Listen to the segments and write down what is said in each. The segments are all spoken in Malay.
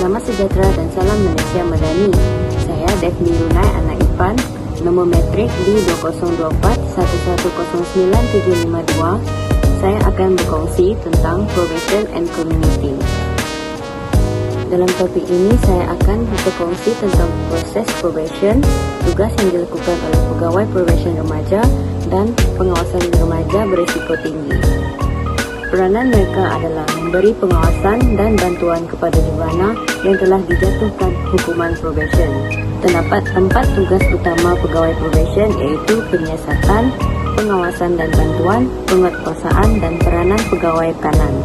Selamat sejahtera dan salam Malaysia Madani. Saya Devni Runai anak Ipan, nombor metrik di 2024-1109752. Saya akan berkongsi tentang probation and community. Dalam topik ini saya akan berkongsi tentang proses probation, tugas yang dilakukan oleh pegawai probation remaja dan pengawasan remaja berisiko tinggi. Peranan mereka adalah memberi pengawasan dan bantuan kepada jurana yang telah dijatuhkan hukuman probation. Terdapat 4 tugas utama pegawai probation, iaitu penyiasatan, pengawasan dan bantuan, penguatkuasaan dan peranan pegawai kanan.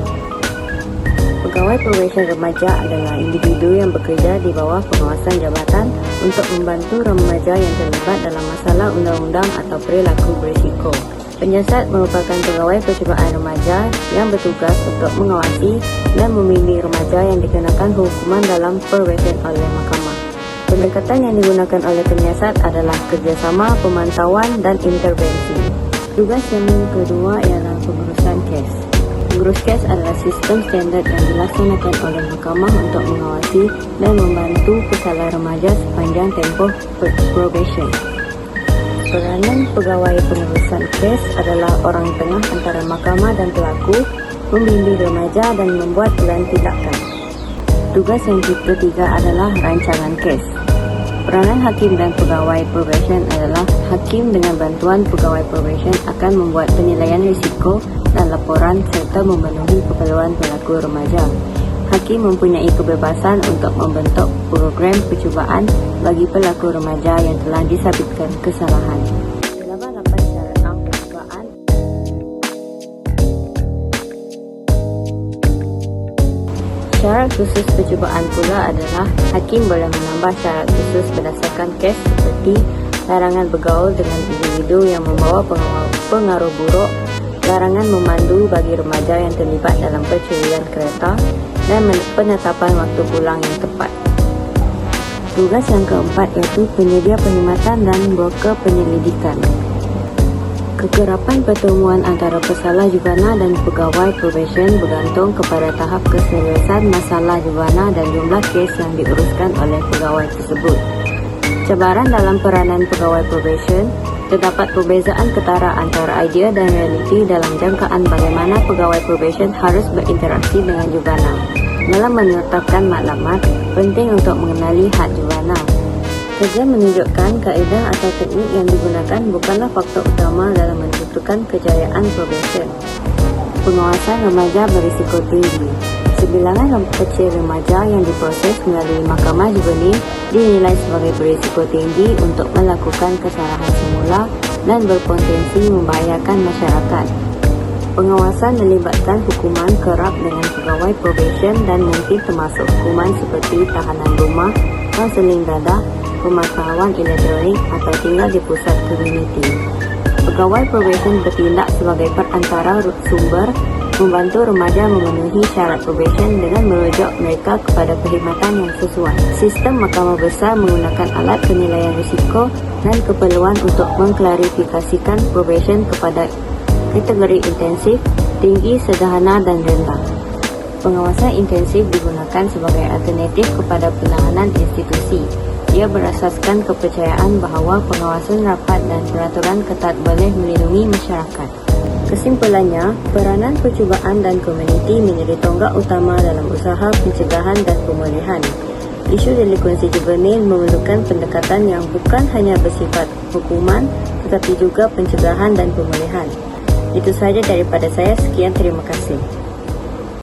Pegawai probation remaja adalah individu yang bekerja di bawah pengawasan jabatan untuk membantu remaja yang terlibat dalam masalah undang-undang atau perilaku berisiko. Penyiasat merupakan pegawai percubaan remaja yang bertugas untuk mengawasi dan membimbing remaja yang dikenakan hukuman dalam probation oleh mahkamah. Pendekatan yang digunakan oleh penyiasat adalah kerjasama, pemantauan dan intervensi. Tugas yang kedua ialah pengurusan kes. Pengurus kes adalah sistem standard yang dilaksanakan oleh mahkamah untuk mengawasi dan membantu kesalahan remaja sepanjang tempoh probation. Peranan pegawai pengurusan kes adalah orang tengah antara mahkamah dan pelaku, membimbing remaja dan membuat plan tindakan. Tugas yang ketiga adalah rancangan kes. Peranan hakim dan pegawai probation adalah hakim dengan bantuan pegawai probation akan membuat penilaian risiko dan laporan serta memenuhi keperluan pelaku remaja. Hakim mempunyai kebebasan untuk membentuk program percubaan bagi pelaku remaja yang telah disabitkan kesalahan. Terdapat 8 syarat percubaan. Syarat khusus percubaan pula adalah hakim boleh menambah syarat khusus berdasarkan kes seperti larangan bergaul dengan individu yang membawa pengaruh buruk, larangan memandu bagi remaja yang terlibat dalam percurian kereta, dan penetapan waktu pulang yang tepat. Tugas yang keempat iaitu penyedia perkhidmatan dan broker penyelidikan. Kekerapan pertemuan antara pesalah jurana dan pegawai probation bergantung kepada tahap keseriusan masalah jurana dan jumlah kes yang diuruskan oleh pegawai tersebut. Cabaran dalam peranan pegawai probation. Terdapat perbezaan ketara antara idea dan realiti dalam jangkaan bagaimana pegawai probation harus berinteraksi dengan jurana. Dalam menetapkan maklumat, penting untuk mengenali hak jurana. Kerja menunjukkan kaedah atau teknik yang digunakan bukanlah faktor utama dalam menentukan kejayaan probation. Pengawasan remaja berisiko tinggi. Sebilangan kecil remaja yang diproses melalui mahkamah juvenil dinilai sebagai berisiko tinggi untuk melakukan kesalahan semula dan berpotensi membahayakan masyarakat. Pengawasan melibatkan hukuman kerap dengan pegawai probation dan mungkin termasuk hukuman seperti tahanan rumah, kaunseling dadah, pemantauan elektronik atau tinggal di pusat komuniti. Pegawai probation bertindak sebagai perantara sumber, membantu remaja memenuhi syarat probation dengan merujuk mereka kepada perkhidmatan yang sesuai. Sistem mahkamah besar menggunakan alat penilaian risiko dan keperluan untuk mengklarifikasikan probation kepada kategori intensif, tinggi, sederhana dan rendah. Pengawasan intensif digunakan sebagai alternatif kepada penahanan institusi. Ia berasaskan kepercayaan bahawa pengawasan rapat dan peraturan ketat boleh melindungi masyarakat. Kesimpulannya, peranan percubaan dan komuniti menjadi tonggak utama dalam usaha pencegahan dan pemulihan. Isu delinkuensi juvenil memerlukan pendekatan yang bukan hanya bersifat hukuman, tetapi juga pencegahan dan pemulihan. Itu sahaja daripada saya. Sekian, terima kasih.